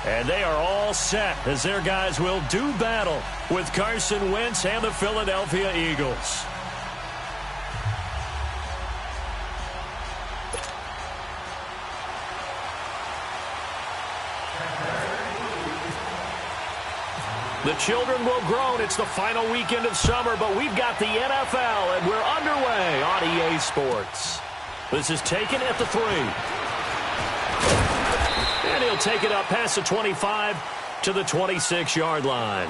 And they are all set as their guys will do battle with Carson Wentz and the Philadelphia Eagles. The children will groan. It's the final weekend of summer, but we've got the NFL, and we're underway on EA Sports. This is taken at the 3. And he'll take it up past the 25 to the 26-yard line.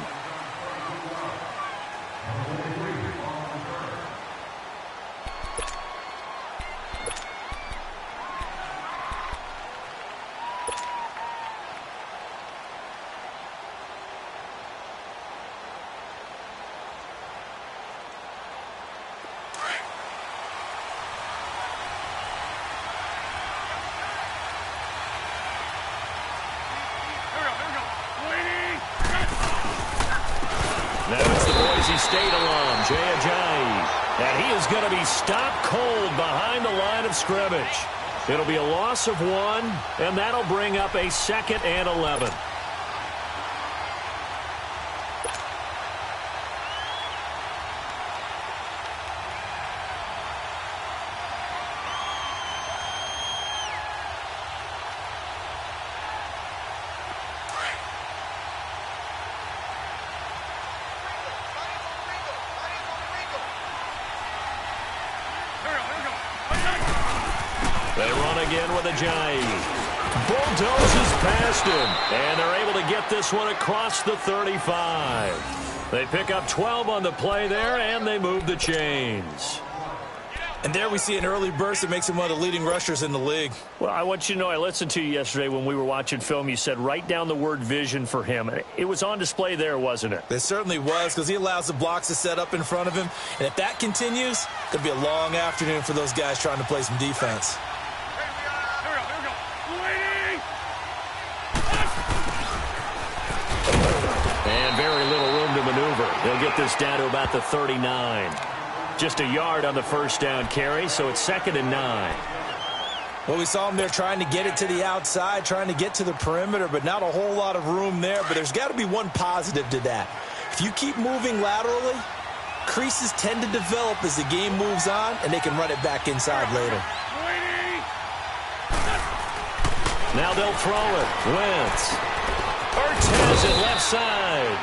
State alum, Jay Ajayi, and he is going to be stopped cold behind the line of scrimmage. It'll be a loss of 1, and that'll bring up a 2nd and 11. They run again with Ajayi. Bulldozes past him, and they're able to get this one across the 35. They pick up 12 on the play there, and they move the chains. And there we see an early burst that makes him one of the leading rushers in the league. Well, I want you to know, I listened to you yesterday when we were watching film. You said write down the word vision for him. It was on display there, wasn't it? It certainly was, because he allows the blocks to set up in front of him. And if that continues, it'll be a long afternoon for those guys trying to play some defense. And very little room to maneuver. He'll get this down to about the 39. Just a yard on the first down carry, so it's 2nd and 9. Well, we saw him there trying to get it to the outside, trying to get to the perimeter, but not a whole lot of room there. But there's got to be one positive to that. If you keep moving laterally, creases tend to develop as the game moves on, and they can run it back inside later. Now they'll throw it. Wentz. Urtez at left side.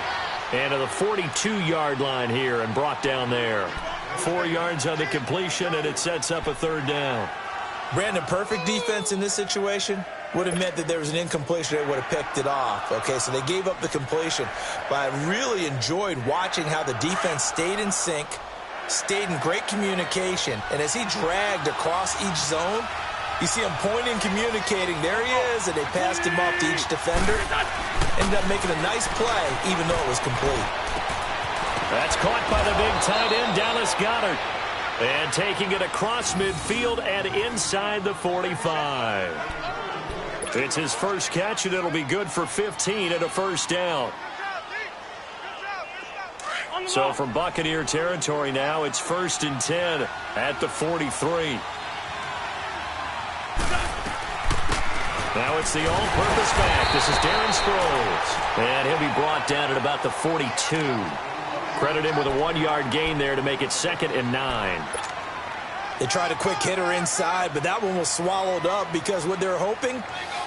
And to the 42-yard line here and brought down there. 4 yards on the completion, and it sets up a 3rd down. Brandon, perfect defense in this situation would have meant that there was an incompletion that would have picked it off. Okay, so they gave up the completion. But I really enjoyed watching how the defense stayed in sync, stayed in great communication, and as he dragged across each zone, you see him pointing, communicating. There he is, and they passed him off to each defender. Ended up making a nice play, even though it was complete. That's caught by the big tight end, Dallas Goedert. And taking it across midfield and inside the 45. It's his first catch, and it'll be good for 15 and a 1st down. So from Buccaneer territory now, it's 1st and 10 at the 43. Now it's the all-purpose back. This is Darren Sproles. And he'll be brought down at about the 42. Credit him with a 1-yard gain there to make it 2nd and 9. They tried a quick hitter inside, but that one was swallowed up because what they're hoping,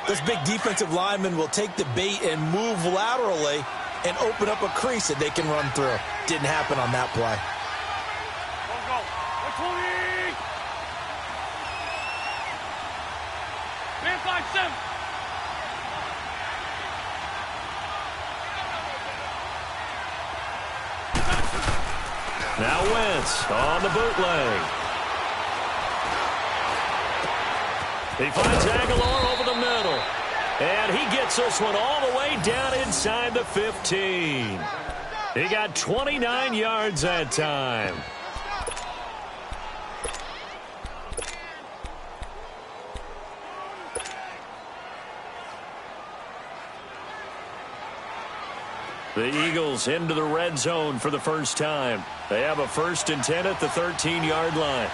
this big defensive lineman will take the bait and move laterally and open up a crease that they can run through. Didn't happen on that play. Now Wentz on the bootleg. He finds Aguilar over the middle. And he gets this one all the way down inside the 15. He got 29 yards that time. The Eagles into the red zone for the first time. They have a 1st and 10 at the 13-yard line.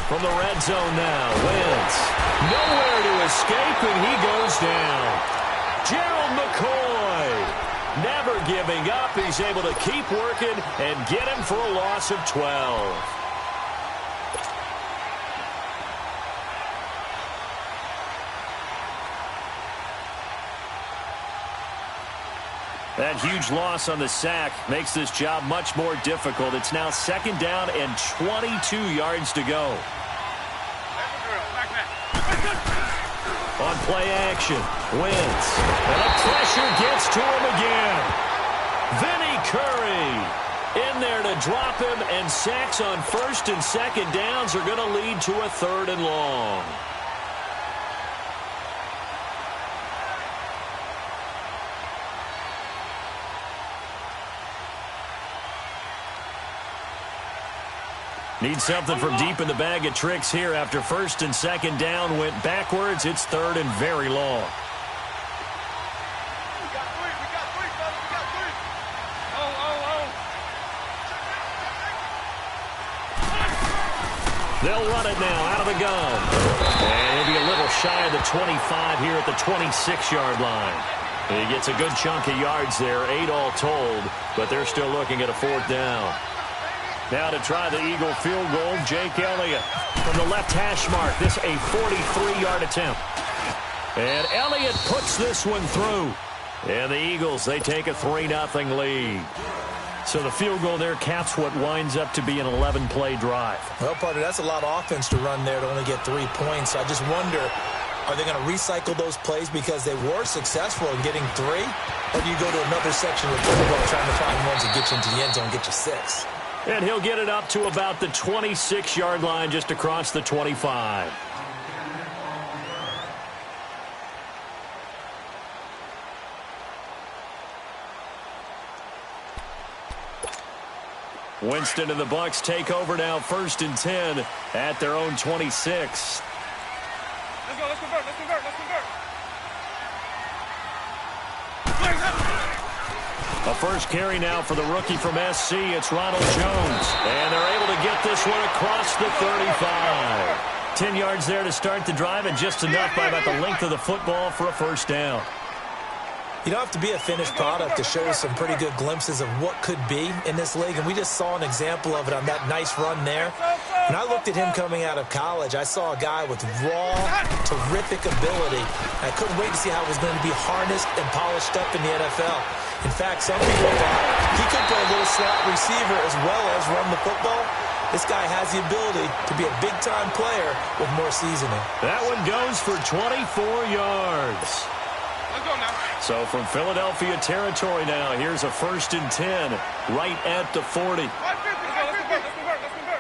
From the red zone now, Wentz. Nowhere to escape, and he goes down. Gerald McCoy, never giving up. He's able to keep working and get him for a loss of 12. That huge loss on the sack makes this job much more difficult. It's now 2nd down and 22 yards to go. On play action, Wentz. And the pressure gets to him again. Vinny Curry in there to drop him, and sacks on 1st and 2nd downs are going to lead to a 3rd and long. Need something from deep in the bag of tricks here after 1st and 2nd down went backwards. It's 3rd and very long. They'll run it now out of the gun. And he'll be a little shy of the 25 here at the 26-yard line. He gets a good chunk of yards there, 8 all told, but they're still looking at a 4th down. Now to try the Eagle field goal, Jake Elliott from the left hash mark. This a 43-yard attempt. And Elliott puts this one through. And the Eagles, they take a 3-0 lead. So the field goal there caps what winds up to be an 11-play drive. Well, partner, that's a lot of offense to run there to only get 3 points. I just wonder, are they going to recycle those plays because they were successful in getting 3? Or do you go to another section of the football trying to find ones that get you into the end zone and get you 6? And he'll get it up to about the 26-yard line just across the 25. Winston and the Bucs take over now, 1st and 10 at their own 26. Let's go, let's convert, let's convert, let's convert. A first carry now for the rookie from SC. It's Ronald Jones. And they're able to get this one across the 35. 10 yards there to start the drive, and just enough by about the length of the football for a 1st down. You don't have to be a finished product to show us some pretty good glimpses of what could be in this league, and we just saw an example of it on that nice run there. When I looked at him coming out of college, I saw a guy with raw, terrific ability. I couldn't wait to see how it was going to be harnessed and polished up in the NFL. In fact, some people thought he could play a little slot receiver as well as run the football. This guy has the ability to be a big-time player with more seasoning. That one goes for 24 yards. Let's go now. So from Philadelphia territory now, here's a 1st and 10 right at the 40. Let's convert, let's convert, let's convert.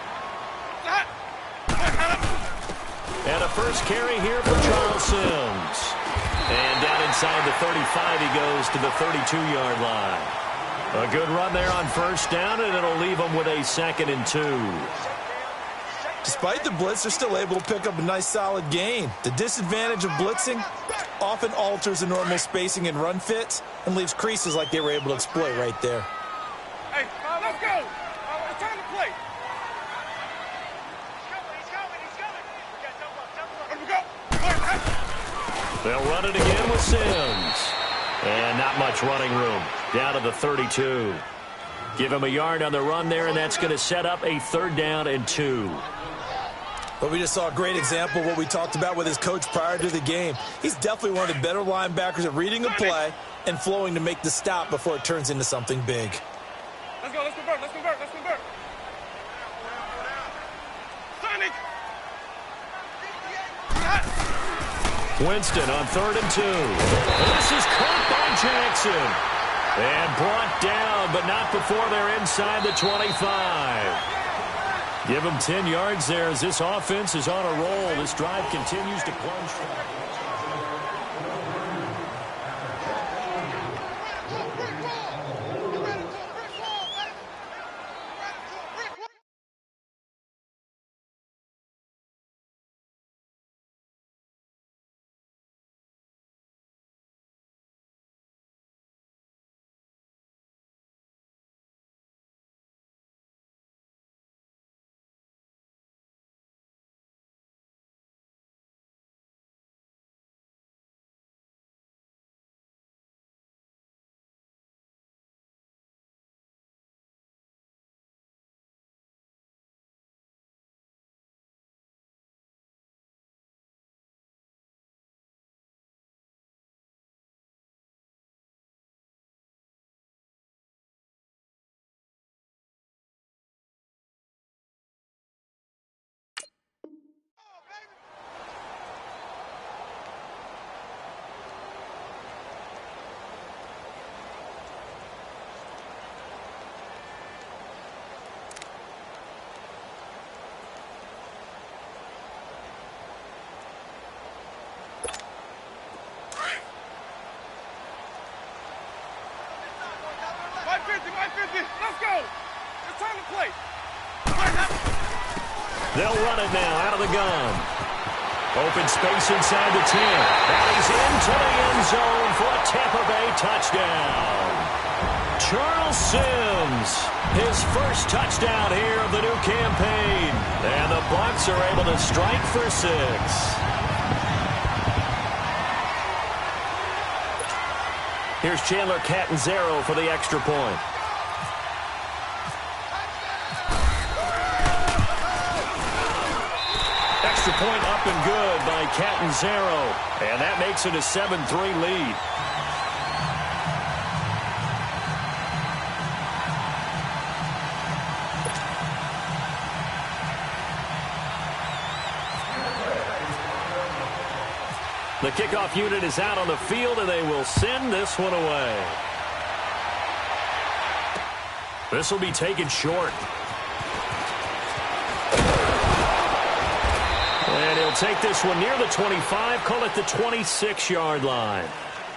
And a first carry here for Charles Sims. And down inside the 35, he goes to the 32-yard line. A good run there on 1st down, and it'll leave him with a 2nd and 2. Despite the blitz, they're still able to pick up a nice, solid gain. The disadvantage of blitzing often alters the normal spacing and run fits and leaves creases like they were able to exploit right there. Hey, let's go. It's time to play. They'll run it again with Sims. And not much running room. Down to the 32. Give him a yard on the run there, and that's going to set up a 3rd down and 2. But we just saw a great example of what we talked about with his coach prior to the game. He's definitely one of the better linebackers at reading a play and flowing to make the stop before it turns into something big. Let's go, let's convert, let's convert, let's convert. Sonic! Winston on 3rd and 2. This is caught by Jackson. And brought down, but not before they're inside the 25. Give them 10 yards there as this offense is on a roll. This drive continues to plunge. They'll run it now out of the gun. Open space inside the 10. And he's into the end zone for a Tampa Bay touchdown. Charles Sims, his first touchdown here of the new campaign. And the Bucs are able to strike for 6. Here's Chandler Catanzaro for the extra point. Extra point up and good by Catanzaro. And that makes it a 7-3 lead. The kickoff unit is out on the field, and they will send this one away. This will be taken short. And he'll take this one near the 25, call it the 26-yard line.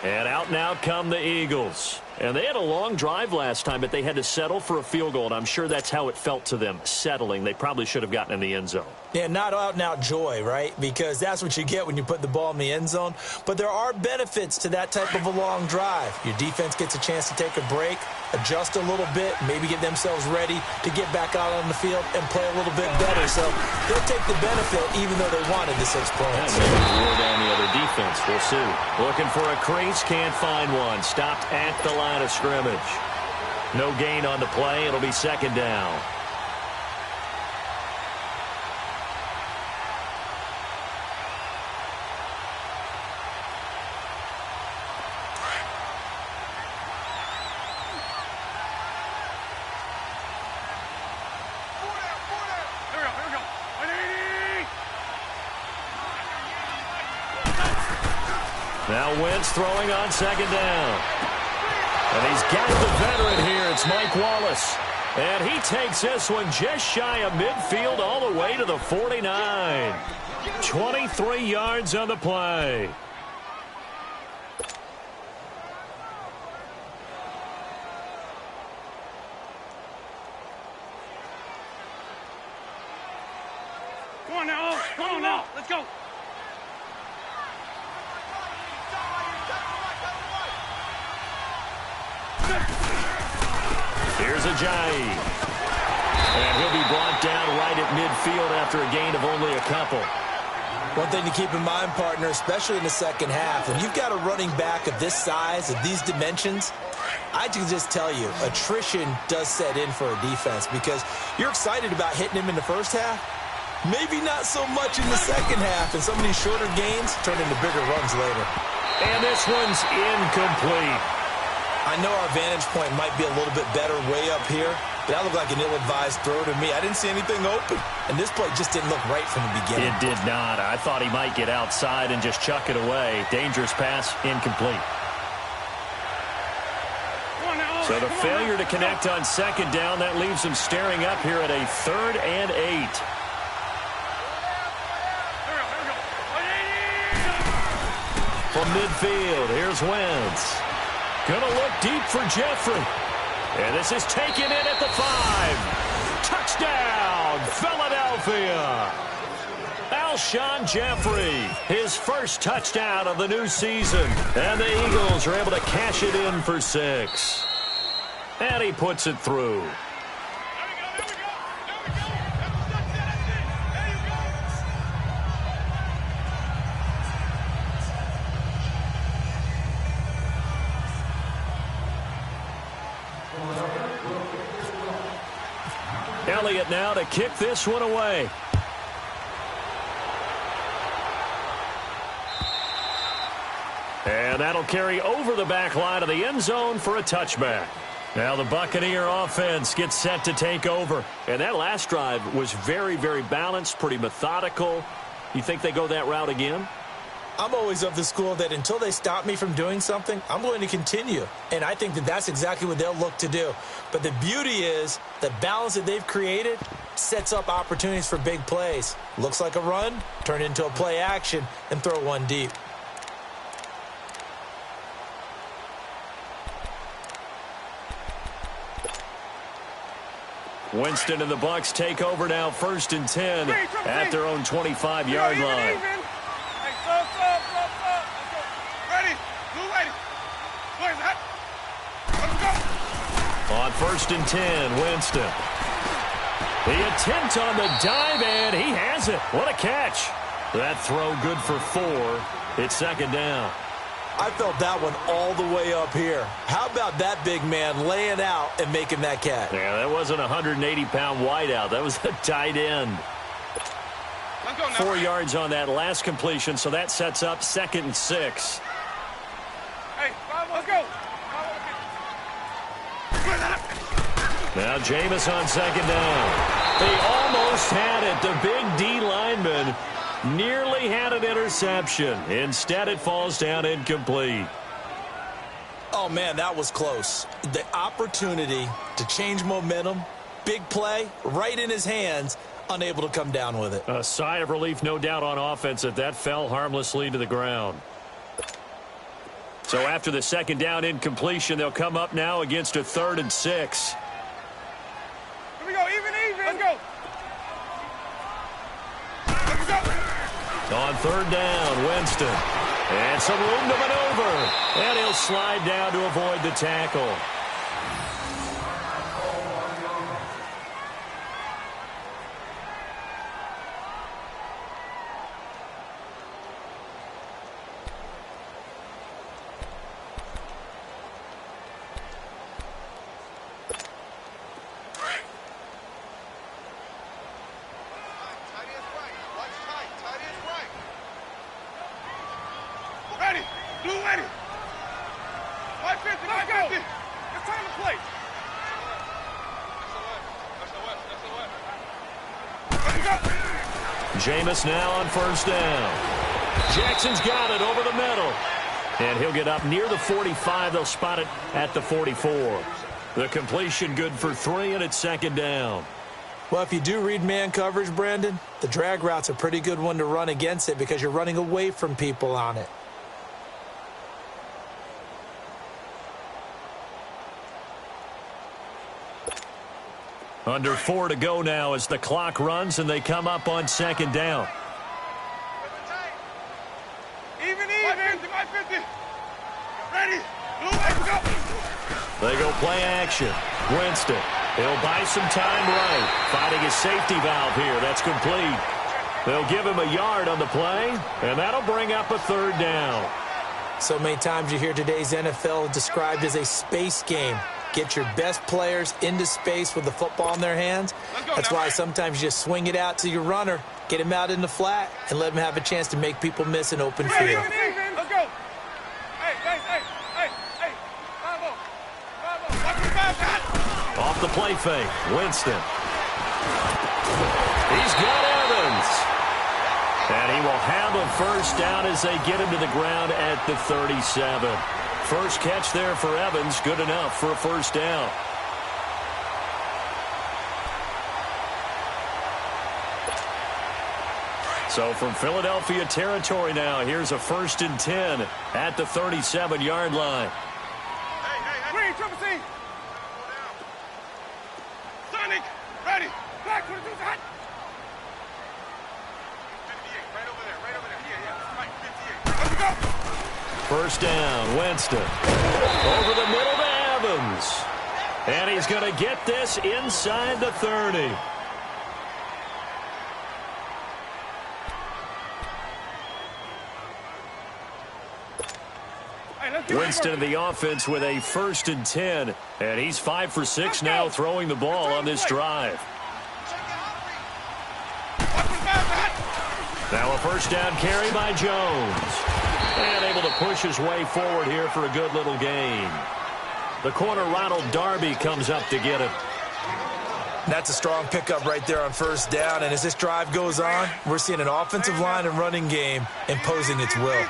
And out and out come the Eagles. And they had a long drive last time, but they had to settle for a field goal, and I'm sure that's how it felt to them, settling. They probably should have gotten in the end zone. Yeah, not out-and-out joy, right? Because that's what you get when you put the ball in the end zone. But there are benefits to that type of a long drive. Your defense gets a chance to take a break, adjust a little bit, maybe get themselves ready to get back out on the field and play a little bit better. So they'll take the benefit even though they wanted the 6 points. Yeah, maybe rule down the other defense. We'll see. Looking for a crease, can't find one. Stopped at the line of scrimmage. No gain on the play. It'll be second down. Now Wentz throwing on second down. And he's got the veteran here. It's Mike Wallace. And he takes this one just shy of midfield all the way to the 49. 23 yards on the play. Come on now. Come on now. Let's go. Here's Ajayi. And he'll be brought down right at midfield after a gain of only a couple. One thing to keep in mind, partner, especially in the second half, when you've got a running back of this size, of these dimensions, I can just tell you, attrition does set in for a defense because you're excited about hitting him in the first half. Maybe not so much in the second half, and some of these shorter gains turn into bigger runs later. And this one's incomplete. I know our vantage point might be a little bit better way up here, but that looked like an ill-advised throw to me. I didn't see anything open, and this play just didn't look right from the beginning. It did not. I thought he might get outside and just chuck it away. Dangerous pass, incomplete. So the failure to connect on second down, that leaves him staring up here at a 3rd and 8. From midfield, here's Wentz. Gonna look deep for Jeffrey. And this is taken in at the 5. Touchdown, Philadelphia. Alshon Jeffrey, his first touchdown of the new season. And the Eagles are able to cash it in for 6. And he puts it through. Elliott now to kick this one away. And that'll carry over the back line of the end zone for a touchback. Now the Buccaneer offense gets set to take over. And that last drive was very, very balanced, pretty methodical. You think they go that route again? I'm always of the school that until they stop me from doing something, I'm going to continue. And I think that that's exactly what they'll look to do. But the beauty is the balance that they've created sets up opportunities for big plays. Looks like a run, turn it into a play action, and throw one deep. Winston and the Bucs take over now, 1st and 10 at their own 25-yard line. Hey, stop. Ready. Blue ready. Where's that? Let's go. On 1st and 10, Winston. The attempt on the dive, and he has it. What a catch. That throw good for 4. It's 2nd down. I felt that one all the way up here. How about that big man laying out and making that catch? Yeah, that wasn't a 180-pound wideout. That was a tight end. 4 yards on that last completion, so that sets up 2nd and 6. Hey, let's go. Now Jameis on 2nd down. They almost had it. The big D lineman nearly had an interception. Instead, it falls down incomplete. Oh, man, that was close. The opportunity to change momentum, big play, right in his hands, unable to come down with it. A sigh of relief, no doubt, on offense that fell harmlessly to the ground. So after the 2nd down incompletion, they'll come up now against a 3rd and 6. Here we go, even. Let's go. On 3rd down, Winston. And some room to maneuver. And he'll slide down to avoid the tackle. Ready. Blue ready. 550. Let's go. It's time to play. Jameis now on 1st down. Jackson's got it over the middle. And he'll get up near the 45. They'll spot it at the 44. The completion good for 3, and it's 2nd down. Well, if you do read man coverage, Brandon, the drag route's a pretty good one to run against it because you're running away from people on it. Under 4 to go now as the clock runs, and they come up on 2nd down. Even. 550. Ready. Blue, let's go. They go play action. Winston. He'll buy some time right. Finding his safety valve here. That's complete. They'll give him a yard on the play, and that'll bring up a 3rd down. So many times you hear today's NFL described as a space game. Get your best players into space with the football in their hands. That's why sometimes you just swing it out to your runner, get him out in the flat, and let him have a chance to make people miss an open field. Let's go. Hey. Bravo. Off the play fake, Winston. He's got Evans. And he will have a 1st down as they get him to the ground at the 37. First catch there for Evans, good enough for a 1st down. So from Philadelphia territory now, here's a 1st and 10 at the 37-yard line. Green, triple C. Sonic, ready. Black, 22's hot. 58, right over there. Yeah. Right, 58. Let's go. 1st down, Winston. Over the middle to Evans. And he's going to get this inside the 30. Winston in the offense with a 1st and 10. And he's 5 for 6 now throwing the ball on this drive. Now a 1st down carry by Jones. And able to push his way forward here for a good little gain. The corner Ronald Darby comes up to get it. That's a strong pickup right there on 1st down. And as this drive goes on, we're seeing an offensive line and running game imposing its will. Let's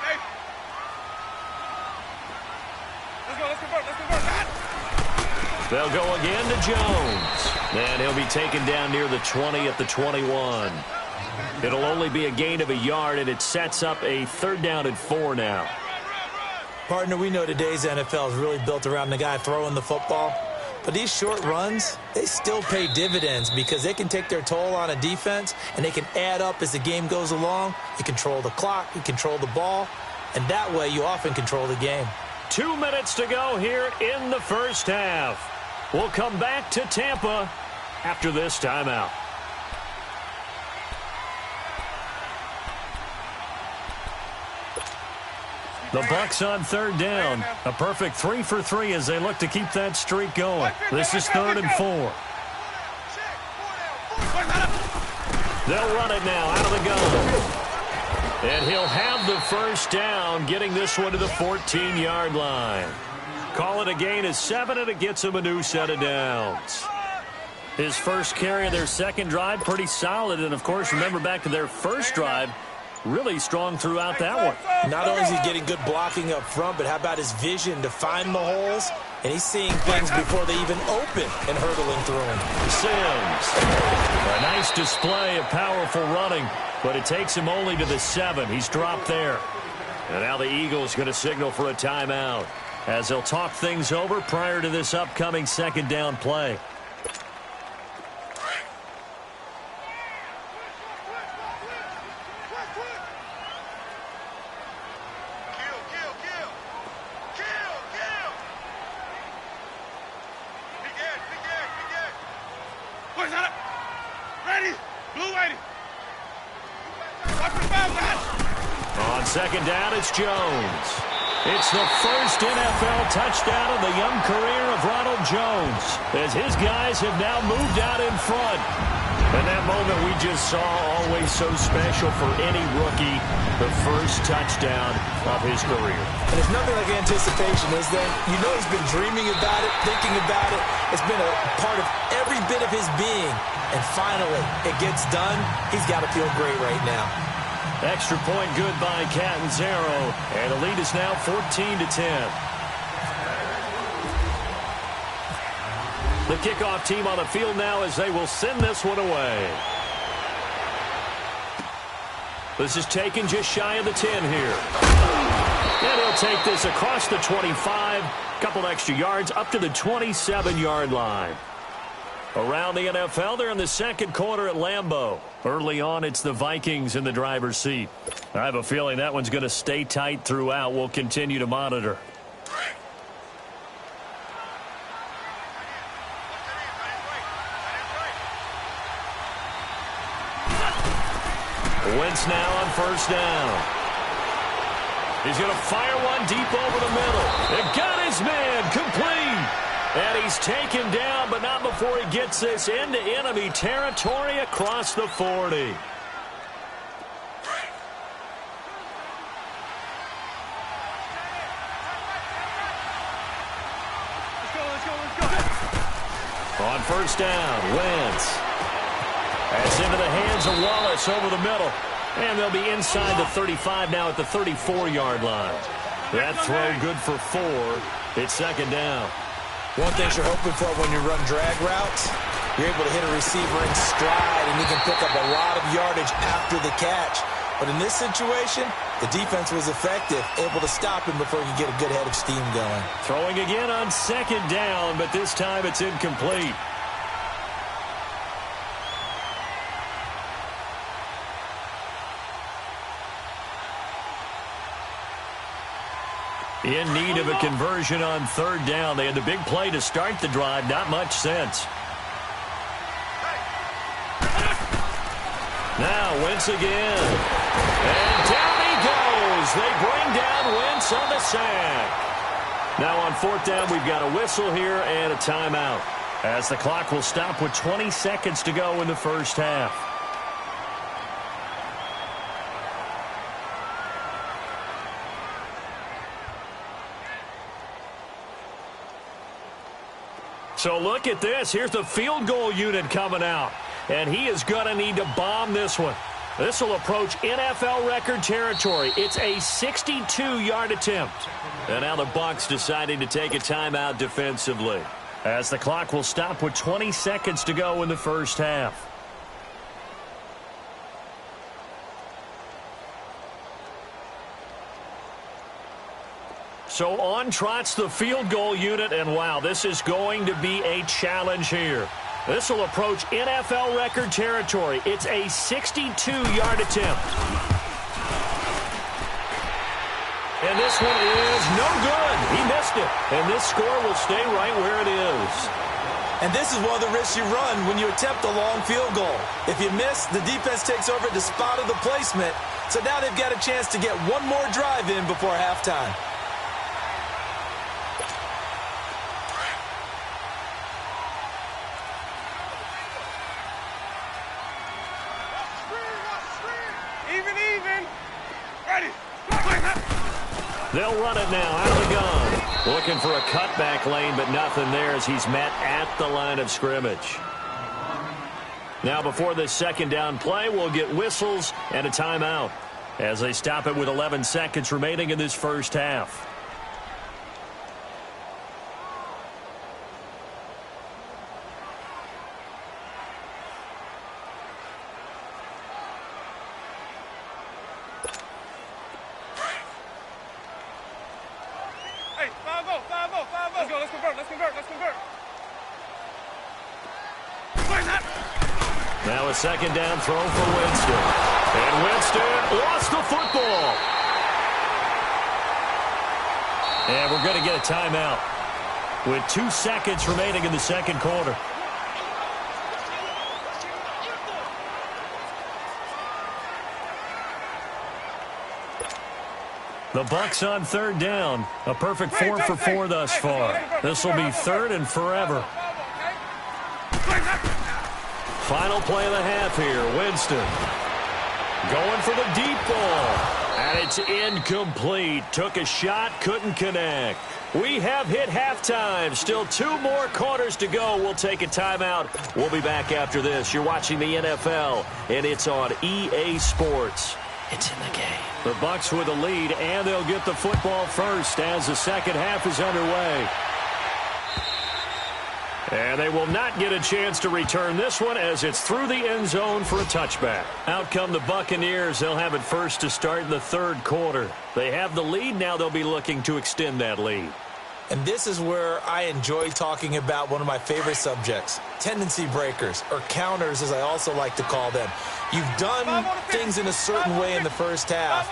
convert. They'll go again to Jones. And he'll be taken down near the 20 at the 21. It'll only be a gain of a yard, and it sets up a 3rd down and 4 now. Partner, we know today's NFL is really built around the guy throwing the football. But these short runs, they still pay dividends because they can take their toll on a defense, and they can add up as the game goes along. You control the clock, you control the ball, and that way you often control the game. 2 minutes to go here in the first half. We'll come back to Tampa after this timeout. The Bucs on third down. A perfect 3 for 3 as they look to keep that streak going. This is 3rd and 4. They'll run it now out of the gun. And he'll have the first down, getting this one to the 14-yard line. Call it a gain of 7, and it gets him a new set of downs. His first carry of their second drive, pretty solid. And, of course, remember back to their first drive, really strong throughout that one. Not only is he getting good blocking up front, but how about his vision to find the holes? And he's seeing things before they even open and hurdling through them. Sims. A nice display of powerful running, but it takes him only to the 7. He's dropped there. And now the Eagles going to signal for a timeout as they'll talk things over prior to this upcoming second down play. On second down, it's Jones. It's the first NFL touchdown of the young career of Ronald Jones, as his guys have now moved out in front. And that moment we just saw, always so special for any rookie, the first touchdown of his career. And there's nothing like anticipation, is there? You know he's been dreaming about it, thinking about it. It's been a part of every bit of his being. And finally, it gets done. He's got to feel great right now. Extra point good by Catanzaro, and the lead is now 14-10. The kickoff team on the field now as they will send this one away. This is taken just shy of the 10 here. And he'll take this across the 25, couple extra yards up to the 27-yard line. Around the NFL, they're in the second quarter at Lambeau. Early on, it's the Vikings in the driver's seat. I have a feeling that one's going to stay tight throughout. We'll continue to monitor. Wentz now on first down. He's going to fire one deep over the middle. It got his man complete. And he's taken down, but not before he gets this into enemy territory across the 40. On first down, Wentz. That's into the hands of Wallace over the middle. And they'll be inside the 35 now at the 34-yard line. That throw good for 4. It's second down. One thing you're hoping for when you run drag routes, you're able to hit a receiver in stride, and he can pick up a lot of yardage after the catch. But in this situation, the defense was effective, able to stop him before he could get a good head of steam going. Throwing again on second down, but this time it's incomplete. In need of a conversion on third down. They had the big play to start the drive. Not much sense. Now Wentz again. And down he goes. They bring down Wentz on the sack. Now on fourth down, we've got a whistle here and a timeout, as the clock will stop with 20 seconds to go in the first half. So look at this. Here's the field goal unit coming out. And he is going to need to bomb this one. This will approach NFL record territory. It's a 62-yard attempt. And now the Bucs deciding to take a timeout defensively, as the clock will stop with 20 seconds to go in the first half. So on trots the field goal unit, and wow, this is going to be a challenge here. This will approach NFL record territory. It's a 62-yard attempt. And this one is no good. He missed it. And this score will stay right where it is. And this is one of the risks you run when you attempt a long field goal. If you miss, the defense takes over at the spot of the placement. So now they've got a chance to get one more drive in before halftime. Even. Ready. They'll run it now out of the gun. Looking for a cutback lane, but nothing there as he's met at the line of scrimmage. Now before this second down play, we'll get whistles and a timeout as they stop it with 11 seconds remaining in this first half. Hey, 5-0. Let's convert. Now a second down throw for Winston. And Winston lost the football. And we're going to get a timeout with 2 seconds remaining in the second quarter. The Bucs on third down. A perfect 4 for 4 thus far. This will be third and forever. Final play of the half here. Winston going for the deep ball. And it's incomplete. Took a shot, couldn't connect. We have hit halftime. Still 2 more quarters to go. We'll take a timeout. We'll be back after this. You're watching the NFL, and it's on EA Sports. It's in the game. The Bucs with a lead, and they'll get the football first as the second half is underway. And they will not get a chance to return this one as it's through the end zone for a touchback. Out come the Buccaneers. They'll have it first to start in the third quarter. They have the lead. Now they'll be looking to extend that lead. And this is where I enjoy talking about one of my favorite subjects, tendency breakers, or counters as I also like to call them. You've done things in a certain way in the first half,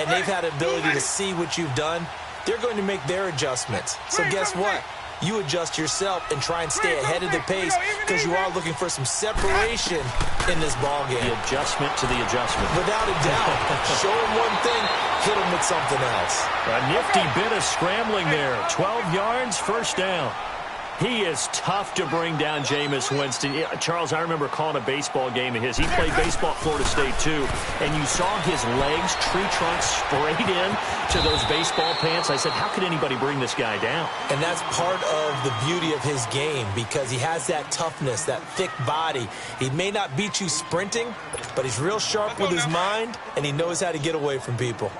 and they've had the ability to see what you've done. They're going to make their adjustments. So guess what? You adjust yourself and try and stay ahead of the pace because you are looking for some separation in this ball game. The adjustment to the adjustment. Without a doubt. Show them one thing, hit them with something else. A nifty bit of scrambling there. 12 yards, first down. He is tough to bring down, Jameis Winston. Charles, I remember calling a baseball game of his. He played baseball at Florida State, too. And you saw his legs, tree trunks sprayed in to those baseball pants. I said, how could anybody bring this guy down? And that's part of the beauty of his game because he has that toughness, that thick body. He may not beat you sprinting, but he's real sharp with his mind, and he knows how to get away from people.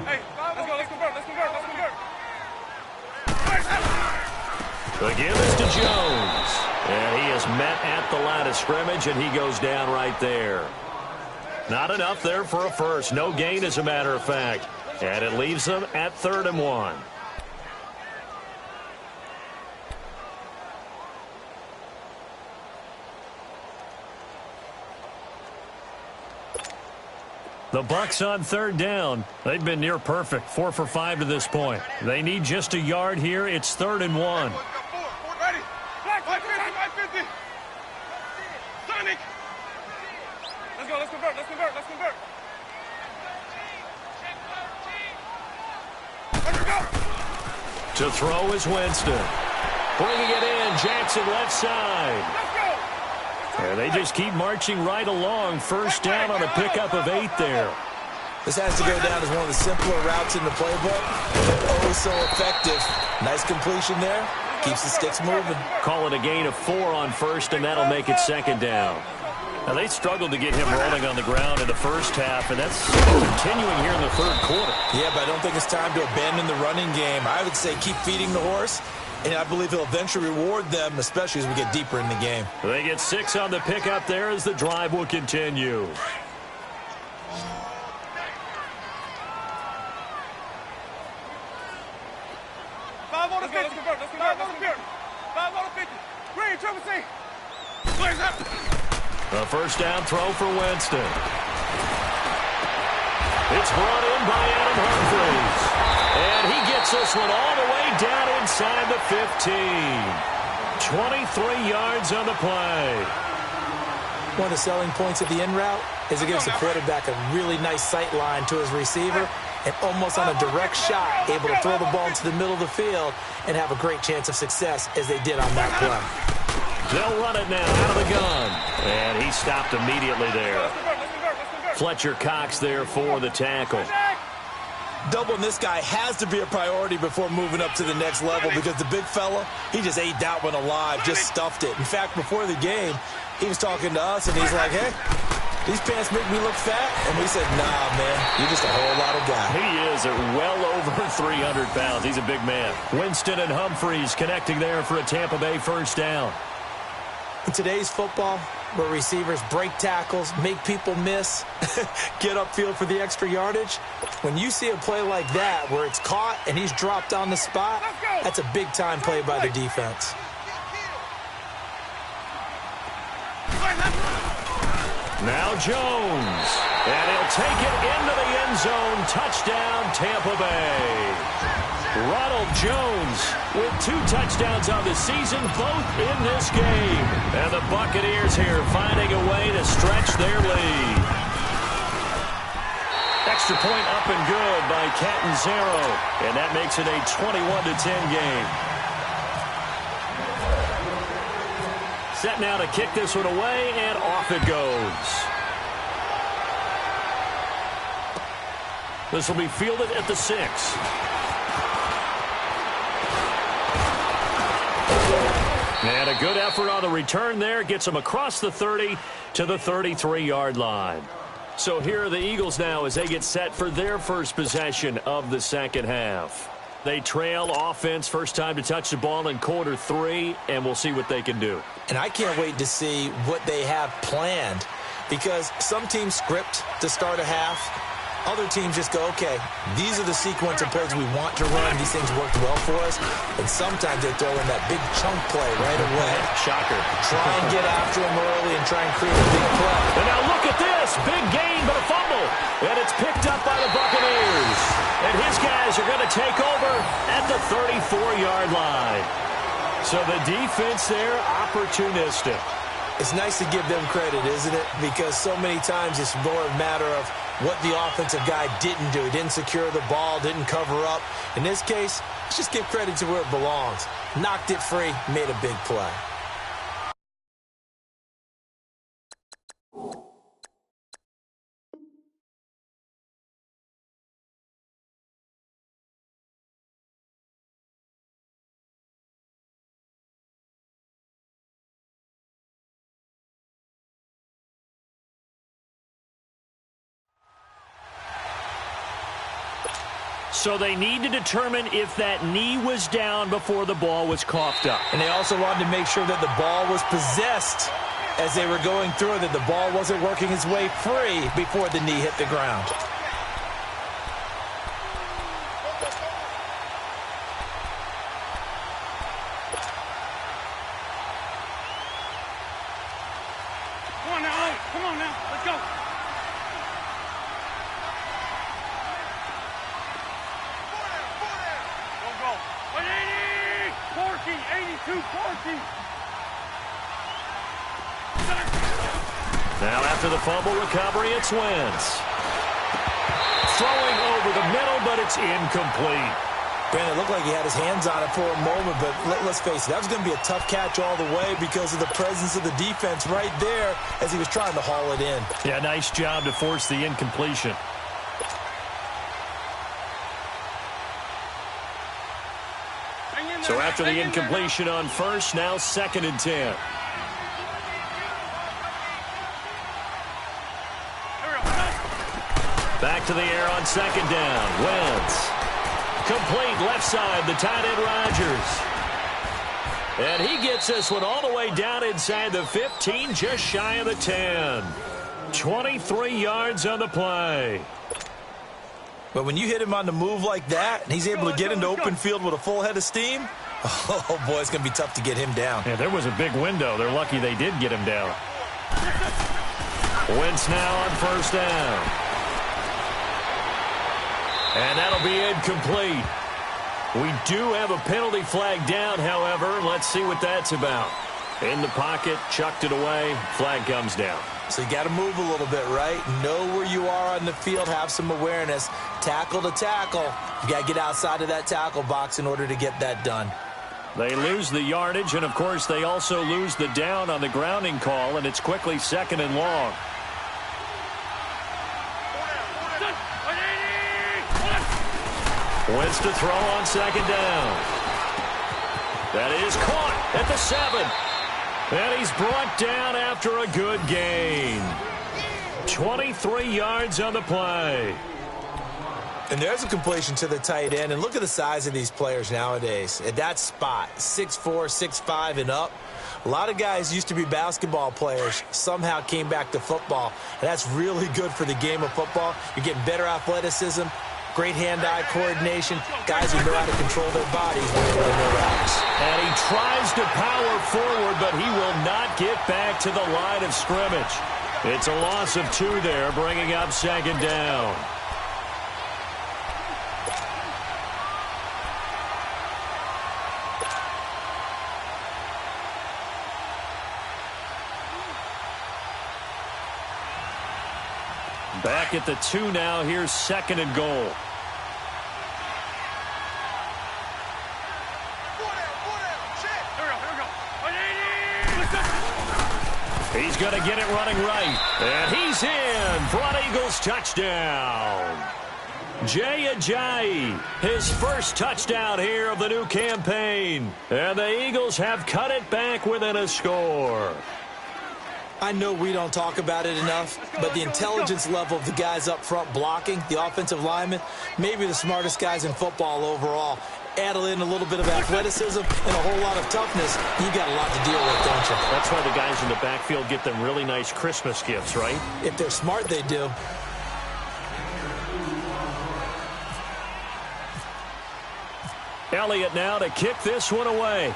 Hey, let's convert. The give is to Jones. And he is met at the line of scrimmage, and he goes down right there. Not enough there for a first. No gain, as a matter of fact. And it leaves them at 3rd and 1. The Bucs on third down. They've been near perfect. 4 for 5 to this point. They need just a yard here. It's 3rd and 1. Ready. 550. Sonic. Let's convert. Let's go. To throw is Winston. Bringing it in. Jackson left side. And they just keep marching right along. First down on a pickup of 8 there. This has to go down as one of the simpler routes in the playbook. Oh, so effective. Nice completion there. Keeps the sticks moving. Call it a gain of 4 on first, and that'll make it second down. Now, they struggled to get him rolling on the ground in the first half, and that's continuing here in the third quarter. Yeah, but I don't think it's time to abandon the running game. I would say keep feeding the horse, and I believe he'll eventually reward them, especially as we get deeper in the game. They get 6 on the pickup there as the drive will continue. 5 on the 50. 5 on the 50. 5 on the 50. Green, triple C. Clears up. A first down throw for Winston. It's brought in by Adam Humphries. And he gets this one all the way down inside the 15. 23 yards on the play. One of the selling points of the in route is it gives the quarterback a really nice sight line to his receiver and almost on a direct shot able to throw the ball into the middle of the field and have a great chance of success as they did on that play. They'll run it now out of the gun. And he stopped immediately there. Fletcher Cox there for the tackle. Doubling this guy has to be a priority before moving up to the next level because the big fella, he just ate that one alive, just stuffed it. In fact, before the game, he was talking to us, and he's like, hey, these pants make me look fat. And we said, nah, man, you're just a whole lot of guy. He is at well over 300 pounds. He's a big man. Winston and Humphries connecting there for a Tampa Bay first down. In today's football, where receivers break tackles, make people miss, get upfield for the extra yardage, when you see a play like that where it's caught and he's dropped on the spot, that's a big-time play by the defense. Now Jones, and he'll take it into the end zone. Touchdown, Tampa Bay. Ronald Jones with 2 touchdowns on the season, both in this game. And the Buccaneers here finding a way to stretch their lead. Extra point up and good by Catanzaro. And that makes it a 21-10 game. Set now to kick this one away, and off it goes. This will be fielded at the 6. And a good effort on the return there. Gets them across the 30 to the 33-yard line. So here are the Eagles now as they get set for their first possession of the second half. They trail offense, first time to touch the ball in quarter 3, and we'll see what they can do. And I can't wait to see what they have planned because some teams script to start a half. Other teams just go, okay, these are the sequence of plays we want to run. These things worked well for us. And sometimes they throw in that big chunk play right away. Shocker. Try and get after them early and try and create a big play. And now look at this. Big gain, but a fumble. And it's picked up by the Buccaneers. And his guys are going to take over at the 34-yard line. So the defense there, opportunistic. It's nice to give them credit, isn't it? Because so many times it's more a matter of what the offensive guy didn't do. Didn't secure the ball, didn't cover up. In this case, let's just give credit to where it belongs. Knocked it free, made a big play. So they need to determine if that knee was down before the ball was coughed up. And they also wanted to make sure that the ball was possessed as they were going through it, that the ball wasn't working its way free before the knee hit the ground. Come on now, let's go. Go. 180, 82, 40. Now after the fumble recovery, it's Wentz. Throwing over the middle, but it's incomplete. Brandon, it looked like he had his hands on it for a moment, but let's face it, that was going to be a tough catch all the way because of the presence of the defense right there as he was trying to haul it in. Yeah, nice job to force the incompletion. So after the incompletion on first, now 2nd and 10. Back to the air on 2nd down. Wentz. Complete left side, the tight end Rodgers. And he gets this one all the way down inside the 15, just shy of the 10. 23 yards on the play. But when you hit him on the move like that, and he's able to get into open field with a full head of steam, oh, boy, it's going to be tough to get him down. Yeah, there was a big window. They're lucky they did get him down. Wentz now on first down. And that'll be incomplete. We do have a penalty flag down, however. Let's see what that's about. In the pocket, chucked it away, flag comes down. So you got to move a little bit, right? Know where you are on the field, have some awareness. Tackle to tackle. You got to get outside of that tackle box in order to get that done. They lose the yardage, and, of course, they also lose the down on the grounding call, and it's quickly 2nd and long. Wentz to throw on 2nd down. That is caught at the 7. And he's brought down after a good gain. 23 yards on the play. And there's a completion to the tight end. And look at the size of these players nowadays. At that spot, 6'4", 6'5", and up. A lot of guys used to be basketball players, somehow came back to football. And that's really good for the game of football. You're getting better athleticism, great hand-eye coordination, guys who know how to control their bodies when they're in their routes. And he tries to power forward, but he will not get back to the line of scrimmage. It's a loss of 2 there, bringing up 2nd down. Back at the 2 now. Here's 2nd and goal. He's going to get it running right. And he's in. Front Eagles touchdown. Jay Ajayi, his first touchdown here of the new campaign. And the Eagles have cut it back within a score. I know we don't talk about it enough, but the intelligence level of the guys up front blocking, the offensive linemen, maybe the smartest guys in football overall. Add in a little bit of athleticism and a whole lot of toughness, you got a lot to deal with, don't you? That's why the guys in the backfield get them really nice Christmas gifts, right? If they're smart, they do. Elliott now to kick this one away.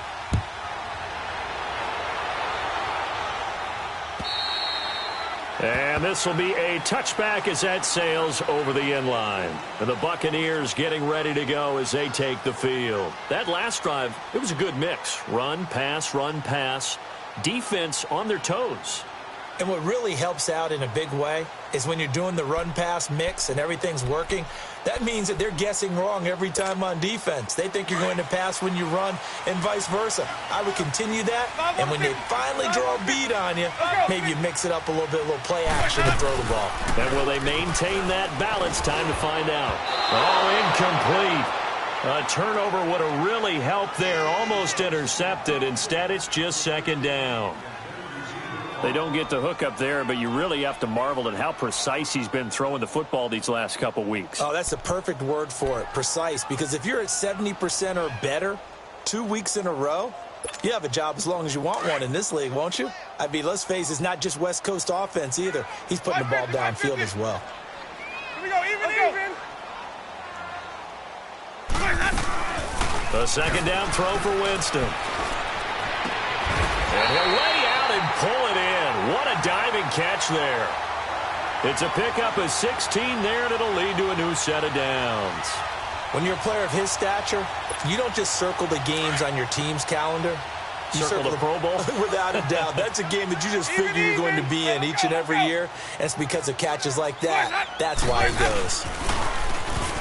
And this will be a touchback as that sails over the end line. And the Buccaneers getting ready to go as they take the field. That last drive, it was a good mix. Run, pass, defense on their toes. And what really helps out in a big way is when you're doing the run-pass mix and everything's working, that means that they're guessing wrong every time on defense. They think you're going to pass when you run and vice versa. I would continue that, and when they finally draw a beat on you, maybe you mix it up a little bit, a little play action and throw the ball. And will they maintain that balance? Time to find out. Oh, incomplete. A turnover would have really helped there, almost intercepted. Instead, it's just 2nd down. They don't get the hook up there, but you really have to marvel at how precise he's been throwing the football these last couple weeks. Oh, that's the perfect word for it, precise. Because if you're at 70% or better 2 weeks in a row, you have a job as long as you want one in this league, won't you? I mean, let's face it, it's not just West Coast offense either. He's putting the ball downfield as well. Here we go, even. A 2nd down throw for Winston. And he'll lay out and pull it in. What a diving catch there. It's a pickup of 16 there, and it'll lead to a new set of downs. When you're a player of his stature, you don't just circle the games on your team's calendar. You circle the Pro Bowl? Without a doubt. That's a game that you just figure you're going to be in each and every year. And it's because of catches like that. That's why he goes.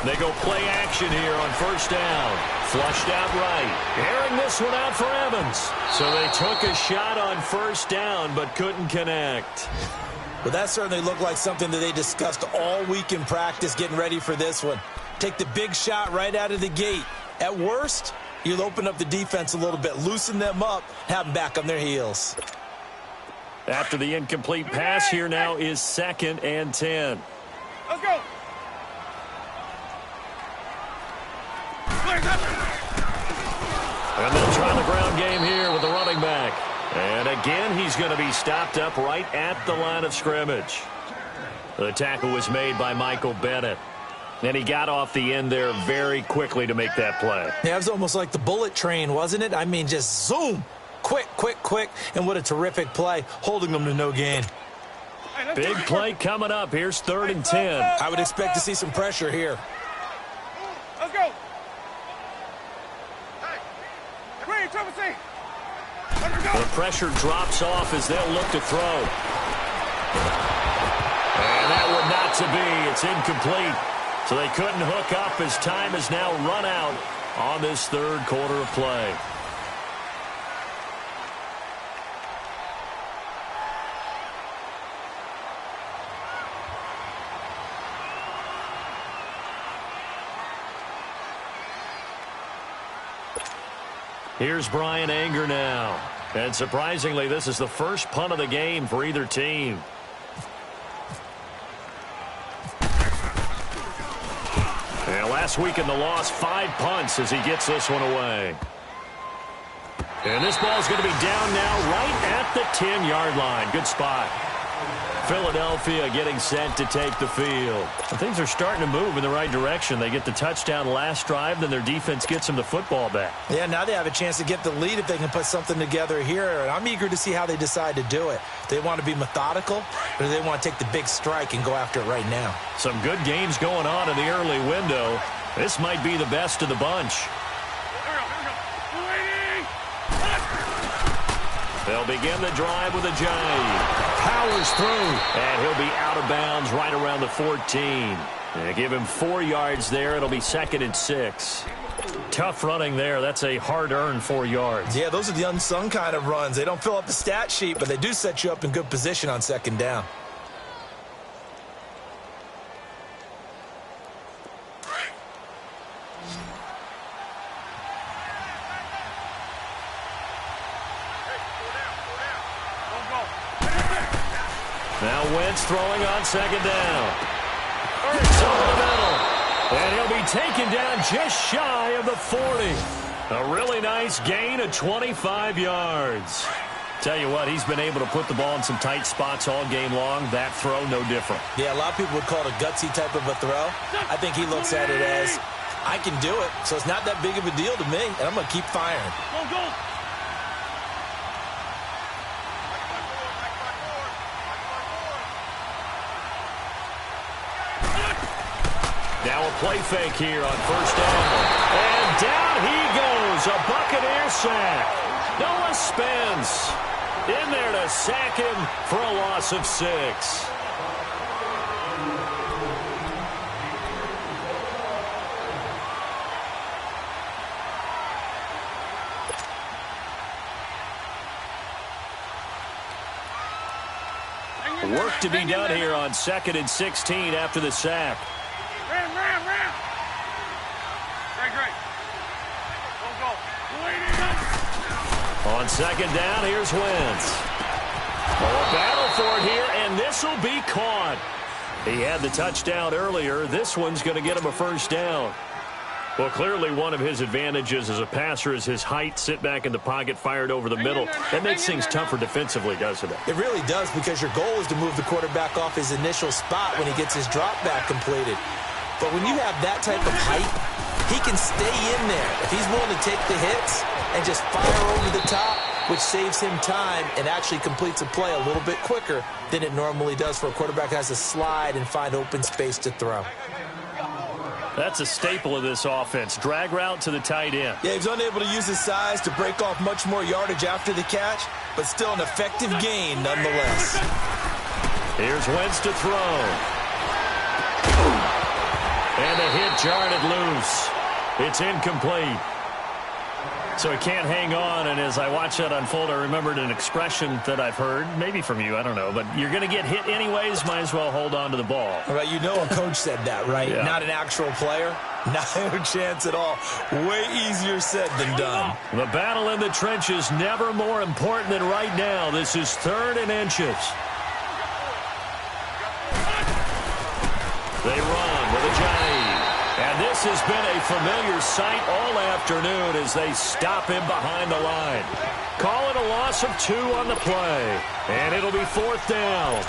They go play action here on first down. Flushed out right. Airing this one out for Evans. So they took a shot on first down but couldn't connect. Well, that certainly looked like something that they discussed all week in practice getting ready for this one. Take the big shot right out of the gate. At worst, you'll open up the defense a little bit, loosen them up, have them back on their heels. After the incomplete pass, here now is 2nd and 10. Let's go. And they'll try the ground game here with the running back. And again, he's going to be stopped up right at the line of scrimmage. The tackle was made by Michael Bennett. And he got off the end there very quickly to make that play. Yeah, it was almost like the bullet train, wasn't it? I mean, just zoom. Quick, quick, quick. And what a terrific play, holding them to no gain. Big play coming up. Here's 3rd and 10. I would expect to see some pressure here. Let's go. Green, triple C. The pressure drops off as they'll look to throw. And that would not to be. It's incomplete. So they couldn't hook up as time has now run out on this 3rd quarter of play. Here's Brian Anger now. And surprisingly, this is the first punt of the game for either team. And last week in the loss, 5 punts as he gets this one away. And this ball's going to be down now right at the 10-yard line. Good spot. Philadelphia getting set to take the field. And things are starting to move in the right direction. They get the touchdown last drive, then their defense gets them the football back. Yeah, now they have a chance to get the lead if they can put something together here. And I'm eager to see how they decide to do it. They want to be methodical, or do they want to take the big strike and go after it right now? Some good games going on in the early window. This might be the best of the bunch. They'll begin the drive with a jive. Powers through. And he'll be out of bounds right around the 14. They give him 4 yards there. It'll be 2nd and 6. Tough running there. That's a hard-earned 4 yards. Yeah, those are the unsung kind of runs. They don't fill up the stat sheet, but they do set you up in good position on 2nd down. Now Wentz throwing on 2nd down. Ertz over the middle. And he'll be taken down just shy of the 40. A really nice gain of 25 yards. Tell you what, he's been able to put the ball in some tight spots all game long. That throw, no different. Yeah, a lot of people would call it a gutsy type of a throw. I think he looks at it as, I can do it, so it's not that big of a deal to me, and I'm going to keep firing. Go. Now a play fake here on 1st down. And down he goes. A Buccaneer sack. Noah Spence in there to sack him for a loss of 6. Work to be done here on 2nd and 16 after the sack. Ram. Great. Go. On 2nd down, here's Wentz. A battle for it here, and this will be caught. He had the touchdown earlier. This one's going to get him a 1st down. Well, clearly one of his advantages as a passer is his height. Sit back in the pocket, fired over the middle. That makes things tougher defensively, doesn't it? It really does, because your goal is to move the quarterback off his initial spot when he gets his drop back completed. But when you have that type of height, he can stay in there. If he's willing to take the hits and just fire over the top, which saves him time and actually completes a play a little bit quicker than it normally does for a quarterback who has to slide and find open space to throw. That's a staple of this offense. Drag route to the tight end. Yeah, he's unable to use his size to break off much more yardage after the catch, but still an effective gain nonetheless. Here's Wentz to throw. And the hit jarred it loose. It's incomplete. So he can't hang on, and as I watch that unfold, I remembered an expression that I've heard, maybe from you, I don't know, but you're going to get hit anyways, might as well hold on to the ball. Right, you know a coach said that, right? Yeah. Not an actual player. No chance at all. Way easier said than done. The battle in the trenches never more important than right now. This is 3rd and inches. They run with a jive. And this has been a familiar sight all afternoon as they stop him behind the line. Call it a loss of 2 on the play. And it'll be 4th down.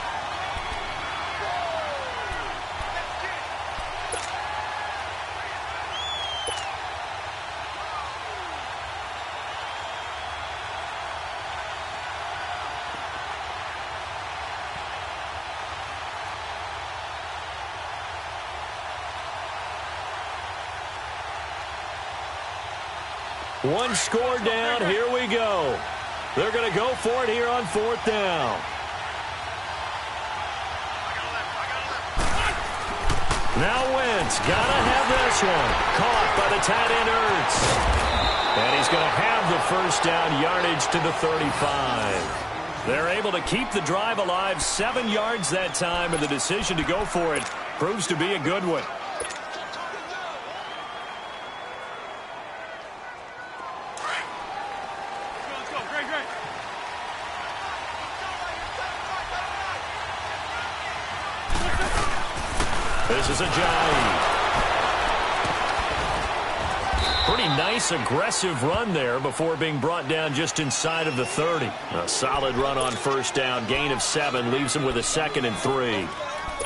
One score down. Here we go. They're going to go for it here on 4th down. Now Wentz, gotta have this one. Caught by the tight end Ertz. And he's going to have the first down, yardage to the 35. They're able to keep the drive alive, 7 yards that time, and the decision to go for it proves to be a good one. Let's go. Great. This is a Ajayi. Pretty nice, aggressive run there before being brought down just inside of the 30. A solid run on first down. Gain of 7 leaves him with a 2nd and 3.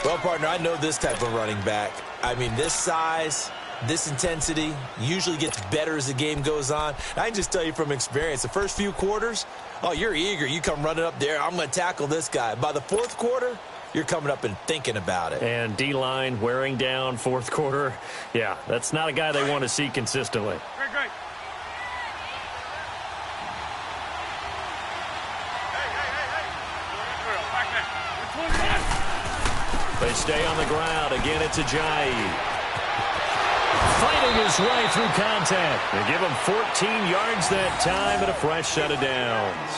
Well, partner, I know this type of running back. I mean, this size, this intensity usually gets better as the game goes on. I can just tell you from experience, the first few quarters, oh, you're eager. You come running up there. I'm going to tackle this guy. By the 4th quarter, you're coming up and thinking about it. And D-line wearing down 4th quarter. Yeah, that's not a guy they want to see consistently. Great. They stay on the ground. Again, it's Ajayi. Fighting his way through contact. They give him 14 yards that time and a fresh set of downs.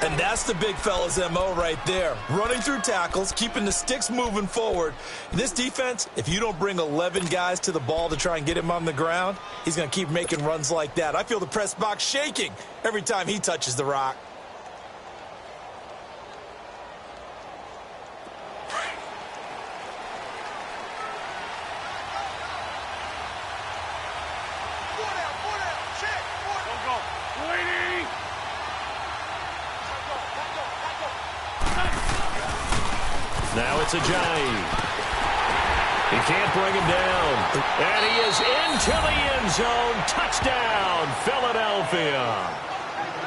And that's the big fella's MO right there. Running through tackles, keeping the sticks moving forward. This defense, if you don't bring 11 guys to the ball to try and get him on the ground, he's going to keep making runs like that. I feel the press box shaking every time he touches the rock. Now it's Ajayi. He can't bring him down. And he is into the end zone. Touchdown, Philadelphia.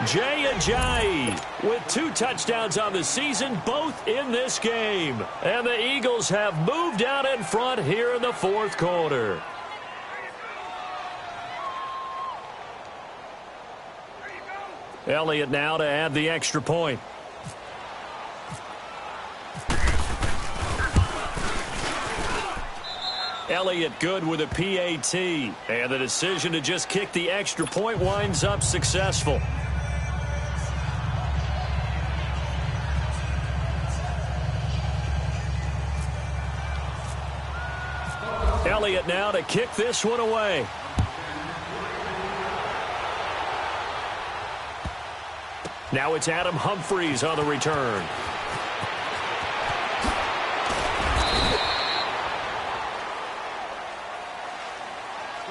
Jay Ajayi with 2 touchdowns on the season, both in this game. And the Eagles have moved out in front here in the 4th quarter. Elliott now to add the extra point. Elliott good with a PAT. And the decision to just kick the extra point winds up successful. Elliott now to kick this one away. Now it's Adam Humphries on the return.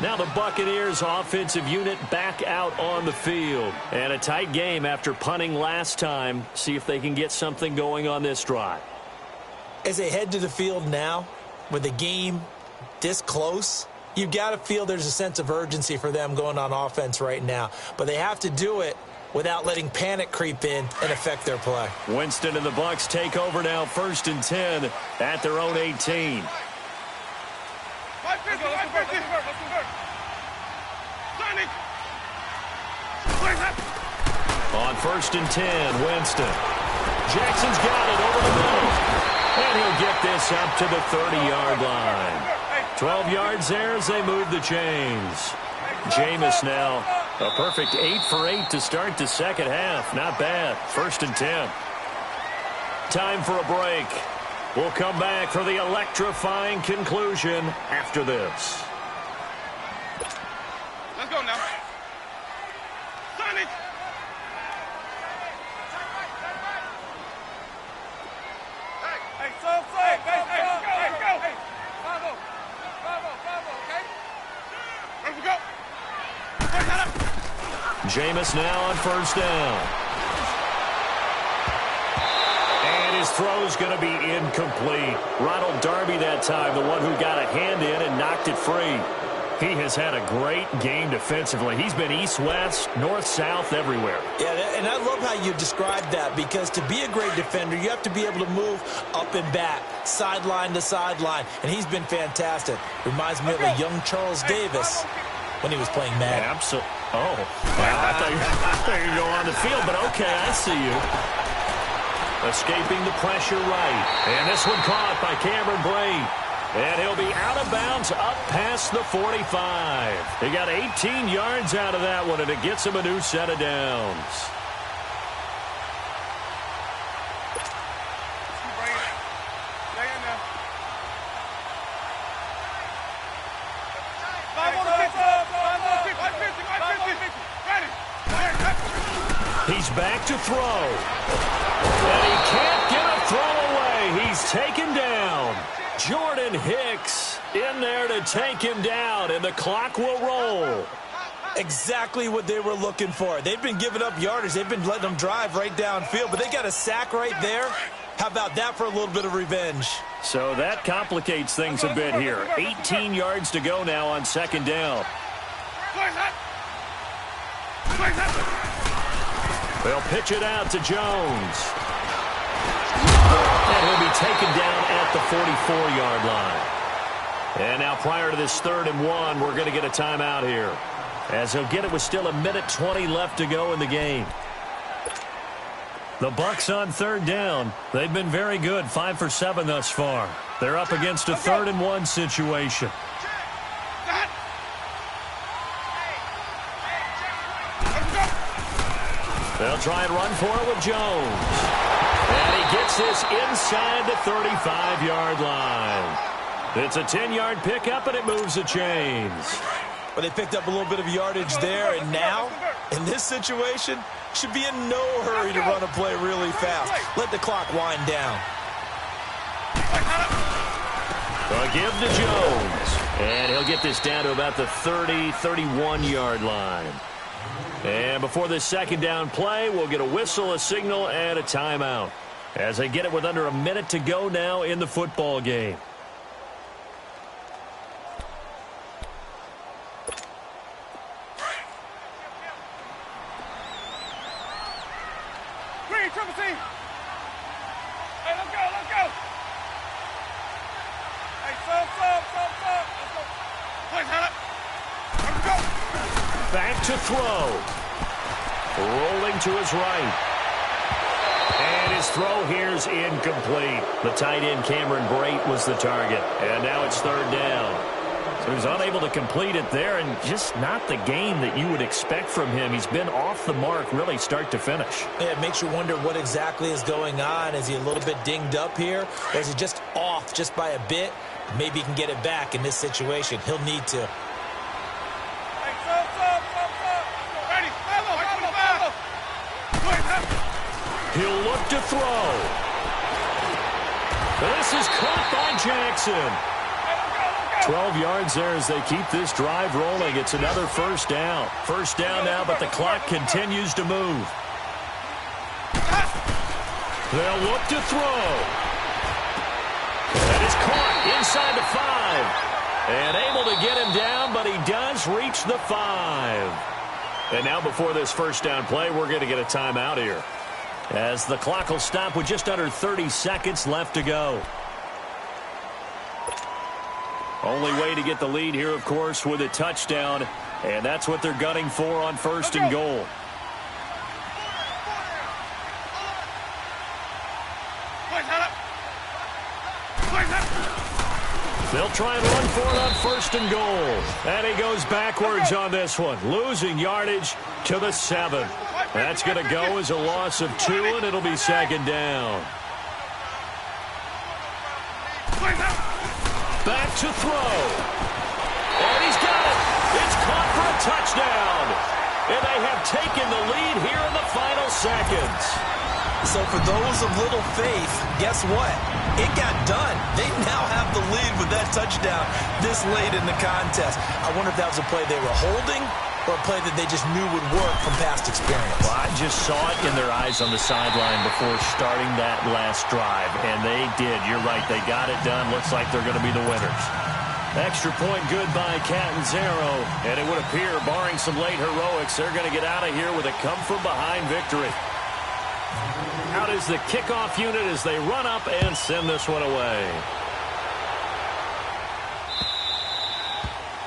Now the Buccaneers offensive unit back out on the field. And a tight game after punting last time. See if they can get something going on this drive. As they head to the field now, with the game this close, you've got to feel there's a sense of urgency for them going on offense right now. But they have to do it without letting panic creep in and affect their play. Winston and the Bucs take over now, 1st and 10 at their own 18. On 1st and 10, Winston. Jackson's got it over the middle. And he'll get this up to the 30-yard line. 12 yards there as they move the chains. Jameis now, a perfect 8 for 8 to start the second half. Not bad. 1st and 10. Time for a break. We'll come back for the electrifying conclusion after this. Let's go now. Sonic. Hey, so, go. Hey, Bravo, okay? Let's go. Jameis now on 1st down. And his throw's going to be incomplete. Ronald Darby that time, the one who got a hand in and knocked it free. He has had a great game defensively. He's been east-west, north-south, everywhere. Yeah, and I love how you described that, because to be a great defender, you have to be able to move up and back, sideline to sideline, and he's been fantastic. Reminds me of a young Charles Davis when he was playing Madden. Absolutely. Oh, well, I thought you were going on the field, but okay, I see you. Escaping the pressure right. And this one caught by Cameron Brate. And he'll be out of bounds up past the 45. He got 18 yards out of that one, and it gets him a new set of downs. He's back to throw. And he can't get a throw away. He's taken down. Jordan Hicks in there to take him down, and the clock will roll. Exactly what they were looking for. They've been giving up yardage. They've been letting them drive right downfield, but they got a sack right there. How about that for a little bit of revenge? So that complicates things a bit here. 18 yards to go now on second down. They'll pitch it out to Jones. And he'll be taken down at the 44-yard line. And now prior to this 3rd and 1, we're going to get a timeout here. As he'll get it with still 1:20 left to go in the game. The Bucs on 3rd down. They've been very good, 5 for 7 thus far. They're up against a 3rd and 1 situation. They'll try and run for it with Jones. And he gets this inside the 35-yard line. It's a 10-yard pickup, and it moves the chains. But they picked up a little bit of yardage there, and now, in this situation, should be in no hurry to run a play really fast. Let the clock wind down. A give to Jones. And he'll get this down to about the 30, 31-yard line. And before this second down play, we'll get a whistle, a signal, and a timeout. As they get it with under a minute to go now in the football game. Green, triple team. Hey, let's go, let's go. Hey, sub. Let's go. Please, hand it. Let's go. Back to throw. Rolling to his right. And his throw here's incomplete. The tight end Cameron Brate was the target. And now it's 3rd down. So he's unable to complete it there, and just not the game that you would expect from him. He's been off the mark really start to finish. Yeah, it makes you wonder what exactly is going on. Is he a little bit dinged up here? Or is he just off just by a bit? Maybe he can get it back in this situation. He'll need to. He'll look to throw. This is caught by Jackson. 12 yards there as they keep this drive rolling. It's another first down. First down now, but the clock continues to move. They'll look to throw. And it's caught inside the 5. And able to get him down, but he does reach the 5. And now before this first down play, we're going to get a timeout here, as the clock will stop with just under 30 seconds left to go. Only way to get the lead here, of course, with a touchdown, and that's what they're gunning for on 1st and goal. They'll try and run for it on 1st and goal. And he goes backwards on this one, losing yardage to the 7. That's going to go as a loss of 2, and it'll be 2nd down. Back to throw. And he's got it. It's caught for a touchdown. And they have taken the lead here in the final seconds. So for those of little faith, guess what? It got done. They now have the lead with that touchdown this late in the contest. I wonder if that was a play they were holding or a play that they just knew would work from past experience. Well, I just saw it in their eyes on the sideline before starting that last drive, and they did. You're right. They got it done. Looks like they're going to be the winners. Extra point good by Catanzaro, and it would appear, barring some late heroics, they're going to get out of here with a come-from-behind victory. Out is the kickoff unit as they run up and send this one away.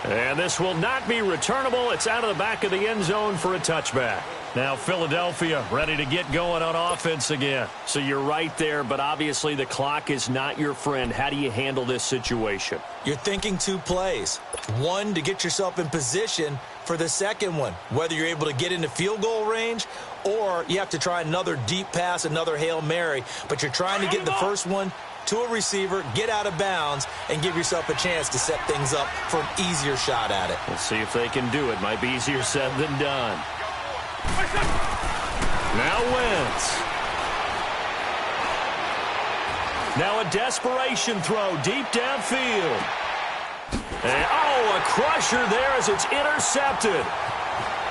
And this will not be returnable. It's out of the back of the end zone for a touchback. Now Philadelphia ready to get going on offense again. So you're right there, but obviously the clock is not your friend. How do you handle this situation? You're thinking two plays. One, to get yourself in position for the second one, whether you're able to get into field goal range or you have to try another deep pass, another Hail Mary, but you're trying to get the first one to a receiver, get out of bounds, and give yourself a chance to set things up for an easier shot at it. We'll see if they can do it. Might be easier said than done. Now Wentz. Now a desperation throw deep downfield. And, a crusher there as it's intercepted.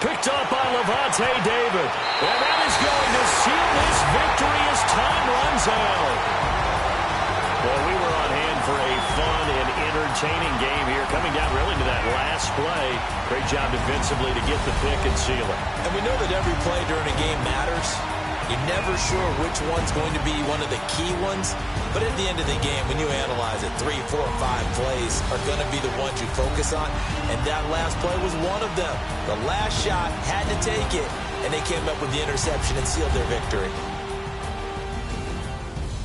Picked up by Levante David. And that is going to seal this victory as time runs out. Well, we were on hand for a fun and entertaining game here, coming down really to that last play. Great job defensively to get the pick and seal it. And we know that every play during a game matters. You're never sure which one's going to be one of the key ones. But at the end of the game, when you analyze it, 3, 4, 5 plays are going to be the ones you focus on. And that last play was one of them. The last shot had to take it, and they came up with the interception and sealed their victory.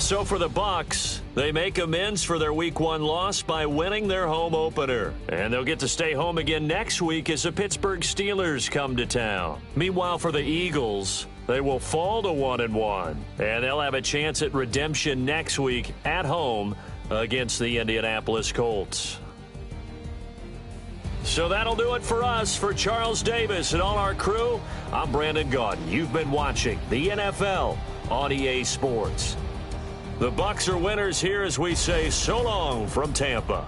So for the Bucs, they make amends for their Week 1 loss by winning their home opener. And they'll get to stay home again next week as the Pittsburgh Steelers come to town. Meanwhile, for the Eagles, they will fall to 1-1. And they'll have a chance at redemption next week at home against the Indianapolis Colts. So that'll do it for us. For Charles Davis and all our crew, I'm Brandon Gaudin. You've been watching the NFL on EA Sports. The Bucs are winners here as we say so long from Tampa.